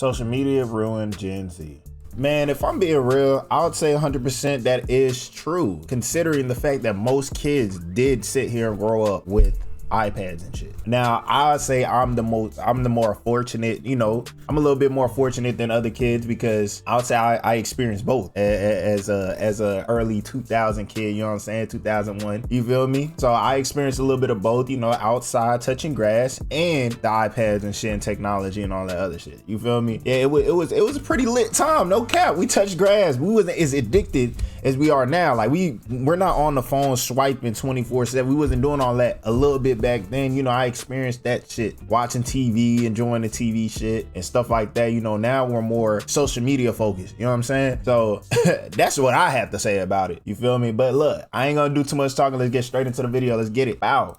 Social media ruined Gen Z. Man, if I'm being real, I would say 100% that is true, considering the fact that most kids did sit here and grow up with iPads and shit. Now, I would say I'm the more fortunate, you know, I'm a little bit more fortunate than other kids because I would say I experienced both as a early 2000 kid, you know what I'm saying, 2001, you feel me? So I experienced a little bit of both, you know, outside touching grass and the iPads and shit and technology and all that other shit, you feel me? Yeah, it was a pretty lit time, no cap. We touched grass. We wasn't as addicted as we are now. Like we're not on the phone swiping 24/7. We wasn't doing all that a little bit back then. You know, I experienced that shit, watching TV, enjoying the TV shit and stuff like that. You know, now we're more social media focused, you know what I'm saying? So that's what I have to say about it, you feel me? But look, I ain't gonna do too much talking. Let's get straight into the video. Let's get it. Bow.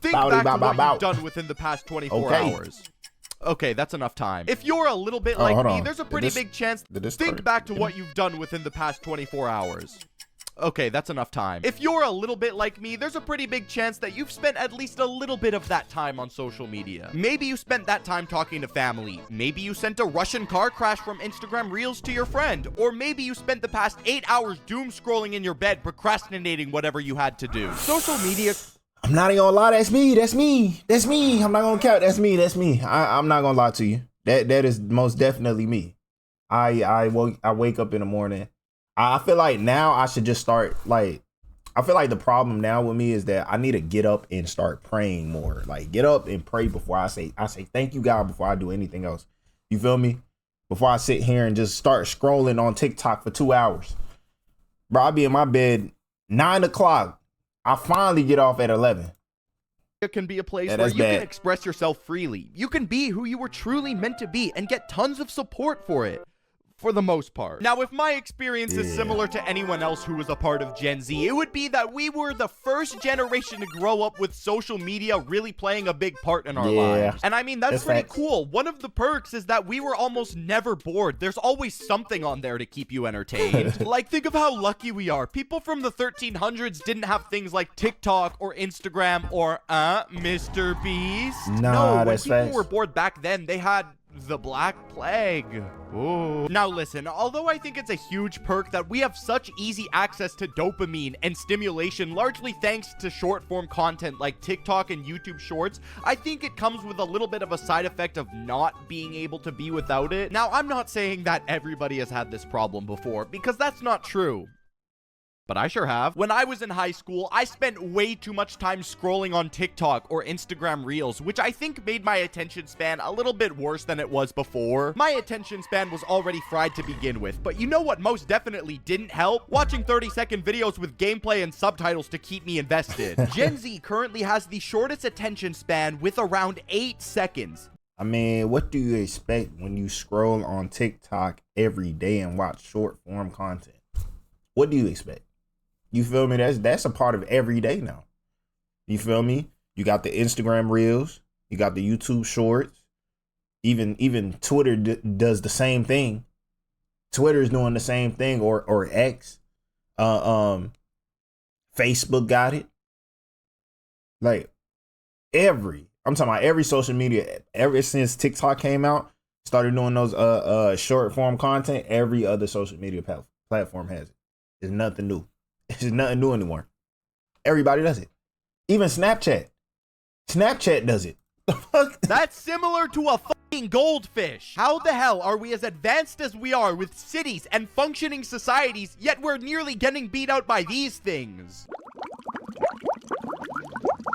Think back to what you've done within the past 24 hours. Okay, that's enough time. If you're a little bit like me, there's a pretty big chance. Think back to what you've done within the past 24 hours. Okay, that's enough time. If you're a little bit like me, there's a pretty big chance that you've spent at least a little bit of that time on social media. Maybe you spent that time talking to family. Maybe you sent a Russian car crash from Instagram Reels to your friend. Or maybe you spent the past 8 hours doom scrolling in your bed, procrastinating whatever you had to do. Social media... I'm not even gonna lie, that's me. I'm not gonna count, that's me. I'm not gonna lie to you. That is most definitely me. I wake up in the morning. I feel like now I should just start, like, I feel like the problem now with me is that I need to get up and start praying more. Like, get up and pray before I say thank you, God, before I do anything else. You feel me? Before I sit here and just start scrolling on TikTok for 2 hours. Bro, I'll be in my bed 9 o'clock. I finally get off at 11. It can be a place where you can express yourself freely. You can be who you were truly meant to be and get tons of support for it. For the most part. Now, if my experience is similar to anyone else who was a part of Gen Z, it would be that we were the first generation to grow up with social media really playing a big part in our lives. And I mean, that's pretty cool. One of the perks is that we were almost never bored. There's always something on there to keep you entertained. Like, think of how lucky we are. People from the 1300s didn't have things like TikTok or Instagram or, Mr. Beast. No, when people were bored back then, they had the Black Plague. Ooh. Now listen, although I think it's a huge perk that we have such easy access to dopamine and stimulation, largely thanks to short form content like TikTok and YouTube Shorts, I think it comes with a little bit of a side effect of not being able to be without it. Now, I'm not saying that everybody has had this problem before, because that's not true. But I sure have. When I was in high school, I spent way too much time scrolling on TikTok or Instagram Reels, which I think made my attention span a little bit worse than it was before. My attention span was already fried to begin with, but you know what most definitely didn't help? Watching 30-second videos with gameplay and subtitles to keep me invested. Gen Z currently has the shortest attention span with around 8 seconds. I mean, what do you expect when you scroll on TikTok every day and watch short form content? What do you expect? You feel me? That's a part of every day now. You feel me? You got the Instagram Reels. You got the YouTube Shorts. Even Twitter does the same thing. Twitter is doing the same thing, or X. Facebook got it. Like I'm talking about every social media ever since TikTok came out, started doing those short form content. Every other social media platform has it. It's nothing new. It's nothing new anymore. Everybody does it. Even Snapchat. Snapchat does it. That's similar to a fucking goldfish. How the hell are we as advanced as we are with cities and functioning societies, yet we're nearly getting beat out by these things?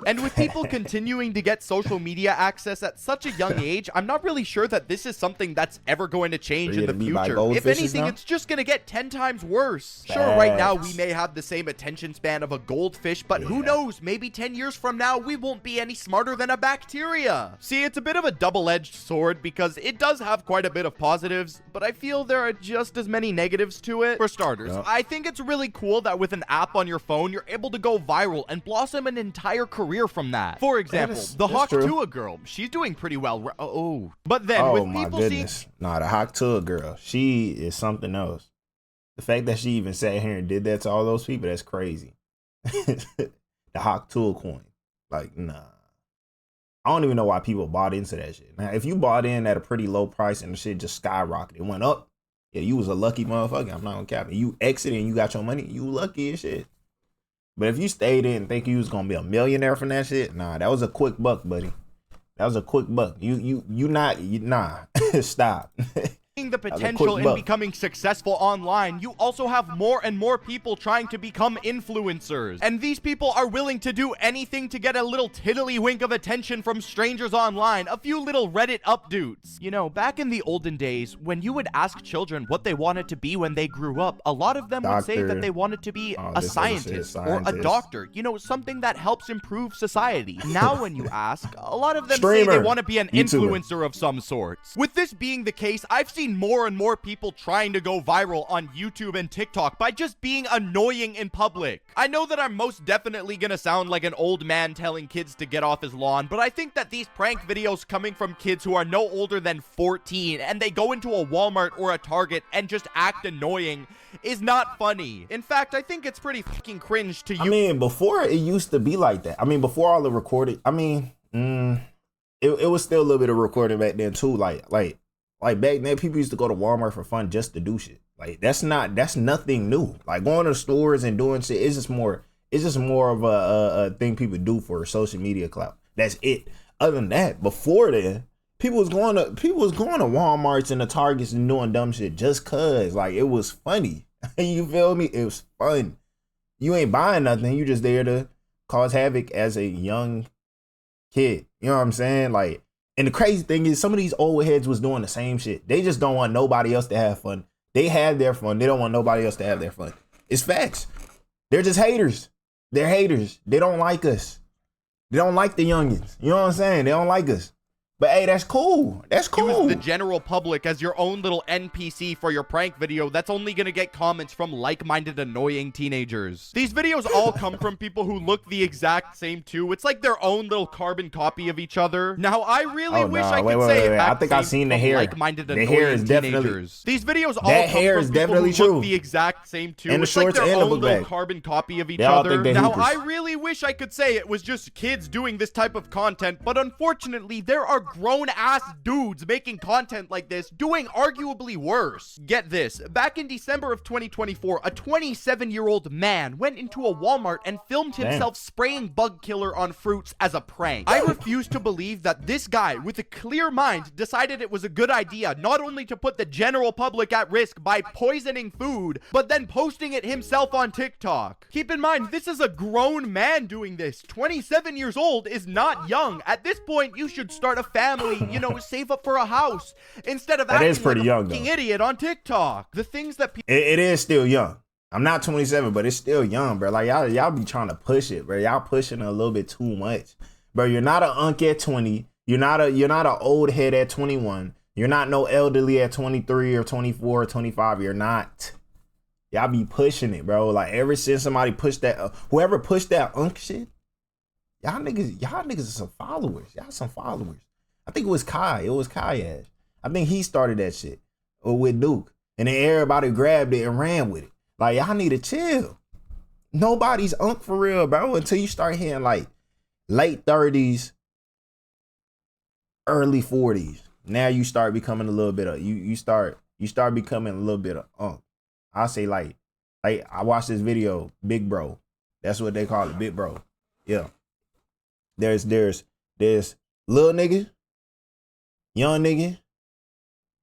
And with people continuing to get social media access at such a young age, I'm not really sure that this is something that's ever going to change in the future. If anything, it's just going to get 10 times worse. Sure, right now we may have the same attention span of a goldfish, but who knows? Maybe 10 years from now, we won't be any smarter than a bacteria. See, it's a bit of a double-edged sword because it does have quite a bit of positives, but I feel there are just as many negatives to it. For starters, I think it's really cool that with an app on your phone, you're able to go viral and blossom an entire career from that. For example, the Hawk Tuah girl, she's doing pretty well. But then with people seeing... Nah, the Hawk Tuah girl, she is something else. The fact that she even sat here and did that to all those people, that's crazy. The Hawk Tuah coin. Like, nah. I don't even know why people bought into that shit. Now, if you bought in at a pretty low price and the shit just skyrocketed, it went up, yeah, you was a lucky motherfucker. I'm not gonna cap it. You exited and you got your money, you lucky as shit. But if you stayed in and think you was gonna be a millionaire from that shit, nah, that was a quick buck, buddy. That was a quick buck. Nah, stop. The potential in becoming successful online, you also have more and more people trying to become influencers. And these people are willing to do anything to get a little tiddlywink of attention from strangers online, a few little Reddit updudes. You know, back in the olden days, when you would ask children what they wanted to be when they grew up, a lot of them would say that they wanted to be a scientist or a doctor, you know, something that helps improve society. Now when you ask, a lot of them say they want to be an influencer of some sorts. With this being the case, I've seen more and more people trying to go viral on YouTube and TikTok by just being annoying in public. I know that I'm most definitely gonna sound like an old man telling kids to get off his lawn, but I think that these prank videos coming from kids who are no older than 14 and they go into a Walmart or a Target and just act annoying is not funny. In fact, I think it's pretty fucking cringe to you. I mean, before it used to be like that. I mean, before all the recording, I mean, it was still a little bit of recording back then too. Like back then, people used to go to Walmart for fun just to do shit. Like that's nothing new. Like going to stores and doing shit is just more of a thing people do for social media clout. That's it. Other than that, before then, people was going to Walmarts and the Targets and doing dumb shit just cause like it was funny. You feel me? It was fun. You ain't buying nothing. You just there to cause havoc as a young kid. You know what I'm saying? Like. And the crazy thing is some of these old heads was doing the same shit. They just don't want nobody else to have fun. They have their fun. They don't want nobody else to have their fun. It's facts. They're just haters. They're haters. They don't like us. They don't like the youngins. You know what I'm saying? They don't like us. But hey, that's cool. That's cool. Use the general public as your own little NPC for your prank video that's only gonna get comments from like-minded annoying teenagers. These videos all come from people who look the exact same too. It's like their own little carbon copy of each other. Now, I really wish I could say I think I've seen the hair. Like-minded the hair is teenagers. These videos all that come hair from is people definitely who true. Look the exact same too. And the it's shorts like their and own the little bag. carbon copy of each They all other. think they're Now, hoopers. I really wish I could say it was just kids doing this type of content, but unfortunately, there are grown-ass dudes making content like this doing arguably worse. Get this, back in December of 2024, a 27-year-old man went into a Walmart and filmed himself spraying bug killer on fruits as a prank. I refuse to believe that this guy with a clear mind decided it was a good idea not only to put the general public at risk by poisoning food, but then posting it himself on TikTok. Keep in mind, this is a grown man doing this. 27 years old is not young. At this point, you should start a family, you know, save up for a house instead of acting like a fucking idiot on TikTok. The things that people... It is still young. I'm not 27, but it's still young, bro. Like y'all be trying to push it, bro. Y'all pushing a little bit too much. Bro, you're not an unk at 20. You're not an old head at 21. You're not no elderly at 23 or 24 or 25. You're not. Y'all be pushing it, bro. Like ever since somebody pushed that, whoever pushed that unk shit, y'all niggas are some followers. Y'all some followers. I think it was Kai. It was Kai Ash. I think he started that shit with Duke. And then everybody grabbed it and ran with it. Like, y'all need to chill. Nobody's unk for real, bro, until you start hitting like late 30s, early 40s. Now you start becoming a little bit of, you start becoming a little bit of unk. I say like I watched this video, Big Bro. That's what they call it, Big Bro. Yeah. There's little nigga, young nigga,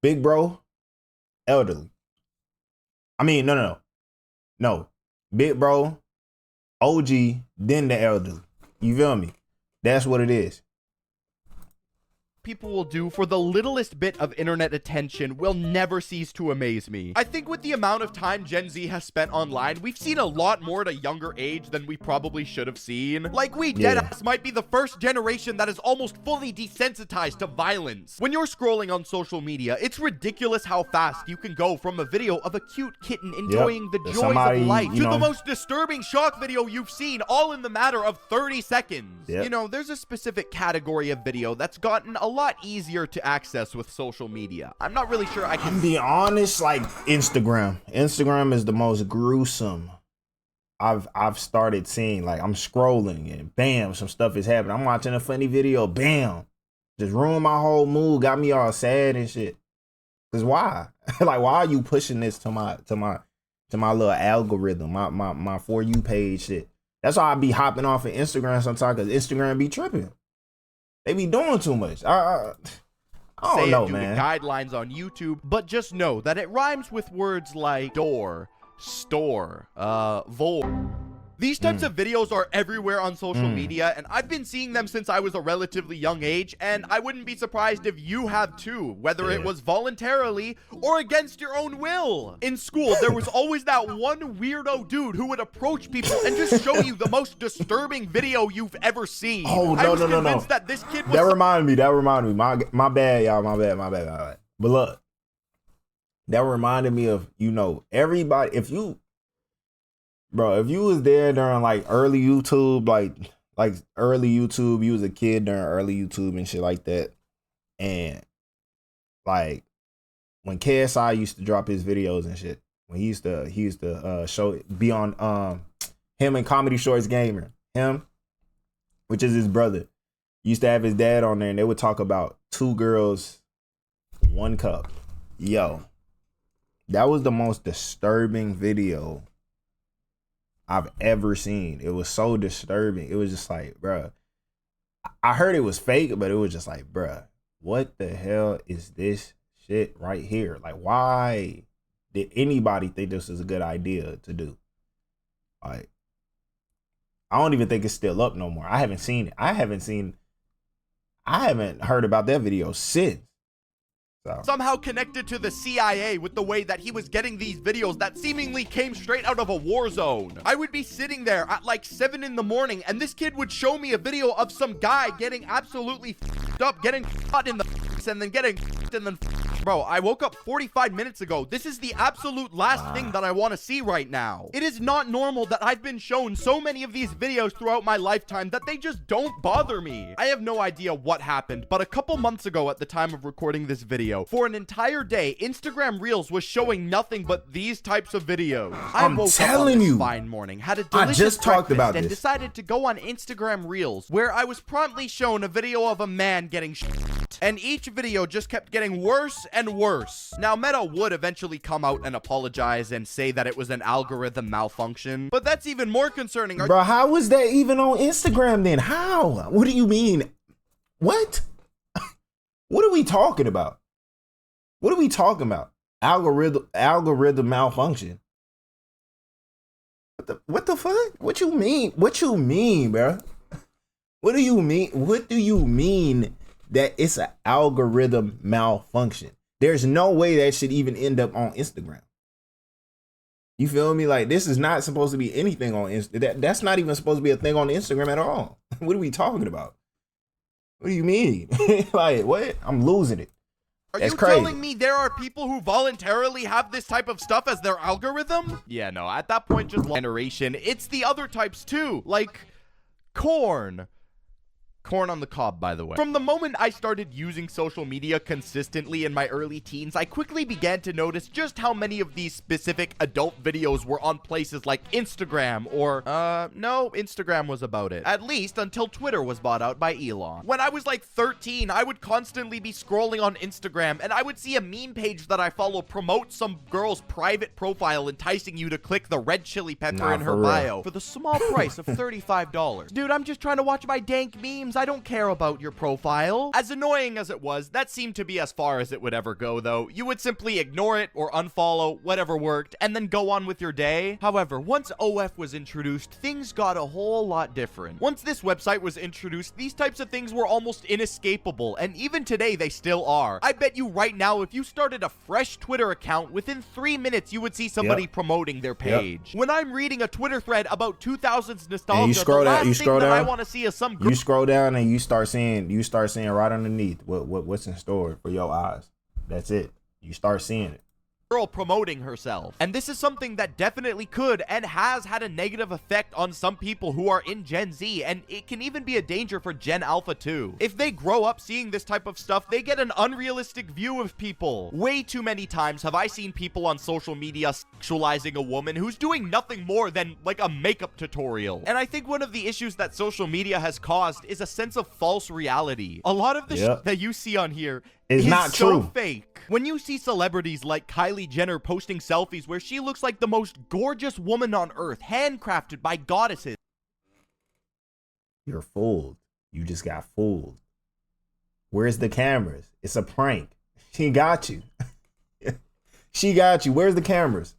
big bro, elderly. I mean, no. Big bro, OG, then the elderly. You feel me? That's what it is. People will do for the littlest bit of internet attention will never cease to amaze me. I think with the amount of time Gen Z has spent online, we've seen a lot more at a younger age than we probably should have seen. Like, we deadass might be the first generation that is almost fully desensitized to violence. When you're scrolling on social media, it's ridiculous how fast you can go from a video of a cute kitten enjoying the joys of life to the most disturbing shock video you've seen, all in the matter of 30 seconds. You know, there's a specific category of video that's gotten a lot easier to access with social media. I'm not really sure I can be honest, like Instagram is the most gruesome I've started seeing, like, I'm scrolling and bam, some stuff is happening. I'm watching a funny video, bam, just ruined my whole mood, got me all sad and shit. Cause why? Like, why are you pushing this to my little algorithm, my For You page shit? That's why I be hopping off of Instagram sometimes, cause Instagram be tripping. They be doing too much. I don't know, man. Guidelines on YouTube, but just know that it rhymes with words like door, store, vor. These types of videos are everywhere on social media, and I've been seeing them since I was a relatively young age, and I wouldn't be surprised if you have too, whether it was voluntarily or against your own will. In school, there was always that one weirdo dude who would approach people and just show you the most disturbing video you've ever seen. Oh, I was convinced that this kid was... That reminded me. My bad, y'all. My bad. But look, that reminded me of, you know, everybody, if you was there during like early YouTube, like early YouTube, you was a kid during early YouTube and shit like that. And like when KSI used to drop his videos and shit, when he used to be on him and Comedy Shorts Gamer, him, which is his brother, used to have his dad on there, and they would talk about 2 girls, 1 cup. Yo, that was the most disturbing video I've ever seen. It was so disturbing. It was just like, bruh, I heard it was fake, but it was just like, bruh, what the hell is this shit right here? Like, why did anybody think this was a good idea to do? Like, I don't even think it's still up no more. I haven't seen it. I haven't heard about that video since. Somehow connected to the CIA with the way that he was getting these videos that seemingly came straight out of a war zone. I would be sitting there at like 7 in the morning, and this kid would show me a video of some guy getting absolutely f***ed up, getting cut in the and then getting and then bro, I woke up 45 minutes ago. This is the absolute last thing that I want to see right now. It is not normal that I've been shown so many of these videos throughout my lifetime that they just don't bother me. I have no idea what happened, but a couple months ago at the time of recording this video, for an entire day, Instagram Reels was showing nothing but these types of videos. I'm telling you, fine morning, had a delicious breakfast, and decided to go on Instagram Reels, where I was promptly shown a video of a man getting and each video just kept getting worse and worse. Now, Meta would eventually come out and apologize and say that it was an algorithm malfunction, but that's even more concerning. Bro, how was that even on Instagram then? How? What do you mean? What? What are we talking about? What are we talking about? Algorithm malfunction. What the fuck? What you mean? What you mean, bro? What do you mean? What do you mean that it's an algorithm malfunction? There's no way that should even end up on Instagram. You feel me? Like, this is not supposed to be anything on Instagram. That's not even supposed to be a thing on Instagram at all. What are we talking about? What do you mean? Like, what? I'm losing it. Are you telling me there are people who voluntarily have this type of stuff as their algorithm? Yeah, no, at that point, just generation. It's the other types too, like corn. Corn on the cob, by the way. From the moment I started using social media consistently in my early teens, I quickly began to notice just how many of these specific adult videos were on places like Instagram or, no, Instagram was about it. At least until Twitter was bought out by Elon. When I was like 13, I would constantly be scrolling on Instagram and I would see a meme page that I follow promote some girl's private profile enticing you to click the red chili pepper in her bio for the small price of $35. Dude, I'm just trying to watch my dank memes. I don't care about your profile. As annoying as it was, that seemed to be as far as it would ever go, though. You would simply ignore it or unfollow, whatever worked, and then go on with your day. However, once OF was introduced, things got a whole lot different. Once this website was introduced, these types of things were almost inescapable, and even today they still are. I bet you right now, if you started a fresh Twitter account, within 3 minutes you would see somebody promoting their page. When I'm reading a Twitter thread about 2000s nostalgia, the last thing that I want to see is some you scroll down and you start seeing right underneath what's in store for your eyes. That's it. You start seeing it. girl promoting herself. And this is something that definitely could and has had a negative effect on some people who are in Gen Z, and it can even be a danger for Gen Alpha too. If they grow up seeing this type of stuff, they get an unrealistic view of people. Way too many times have I seen people on social media sexualizing a woman who's doing nothing more than like a makeup tutorial. And I think one of the issues that social media has caused is a sense of false reality. A lot of the shit that you see on here is not so true. fake. When you see celebrities like Kylie Jenner posting selfies where she looks like the most gorgeous woman on earth, handcrafted by goddesses. You're fooled. You just got fooled. Where's the cameras? It's a prank. She got you. She got you. Where's the cameras?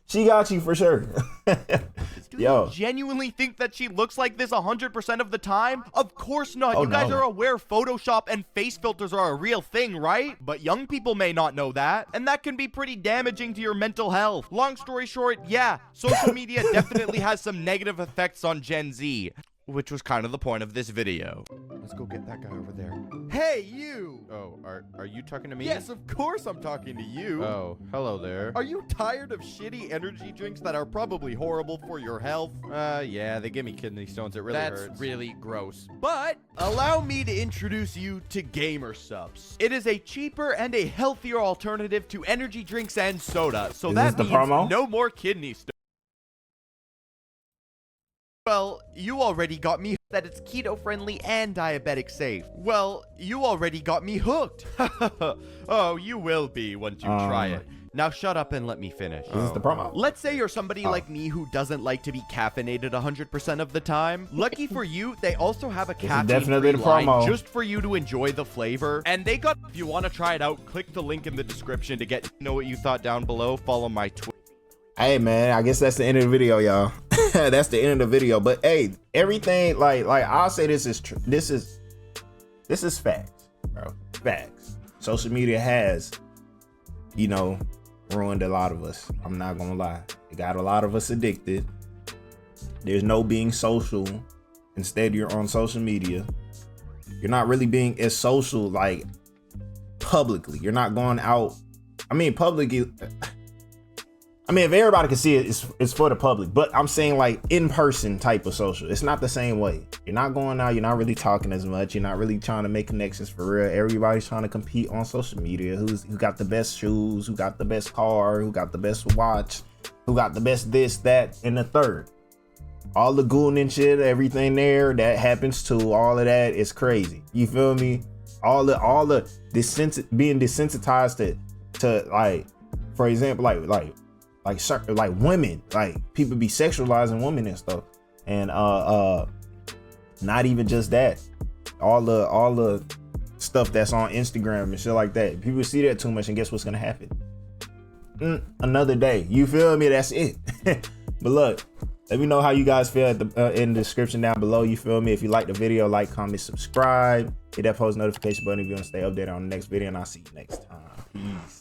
She got you for sure. Do you genuinely think that she looks like this 100% of the time? Of course not. You guys are aware Photoshop and face filters are a real thing, right? But young people may not know that, and that can be pretty damaging to your mental health. Long story short, yeah, social media definitely has some negative effects on Gen Z, which was kind of the point of this video. Let's go get that guy over there. Hey, you! Oh, are you talking to me? Yes, of course I'm talking to you. Oh, hello there. Are you tired of shitty energy drinks that are probably horrible for your health? Yeah, they give me kidney stones. It really hurts. That's really gross. But allow me to introduce you to Gamer Supps. It is a cheaper and a healthier alternative to energy drinks and soda. So that means no more kidney stones. Well, you already got me that it's keto-friendly and diabetic-safe. Well, you already got me hooked. Oh, you will be once you try it. Now shut up and let me finish. This is the promo. Let's say you're somebody like me who doesn't like to be caffeinated 100% of the time. Lucky for you, they also have a caffeine-free line just for you to enjoy the flavor. And they got, if you want to try it out, click the link in the description to get to know what you thought down below. Follow my Twitter. Hey man, I guess that's the end of the video, y'all. That's the end of the video. But hey, everything like I'll say this is true. This is facts, bro. Facts. Social media has, you know, ruined a lot of us. I'm not gonna lie. It got a lot of us addicted. There's no being social. Instead, you're on social media. You're not really being as social like publicly. You're not going out. I mean, publicly. I mean, if everybody can see it, it's for the public. But I'm saying like in-person type of social. It's not the same way. You're not going out. You're not really talking as much. You're not really trying to make connections for real. Everybody's trying to compete on social media. Who got the best shoes? Who got the best car? Who got the best watch? Who got the best this, that, and the third? All the goon and shit, everything there that happens to all of that is crazy. You feel me? All the being desensitized to like, for example, like women, like people be sexualizing women and stuff, and not even just that, all the stuff that's on Instagram and shit like that. People see that too much, and guess what's gonna happen? Another day. You feel me? That's it. But look, let me know how you guys feel in the description down below. You feel me? If you like the video, like, comment, subscribe, hit that post notification button if you want to stay updated on the next video, and I'll see you next time. Peace.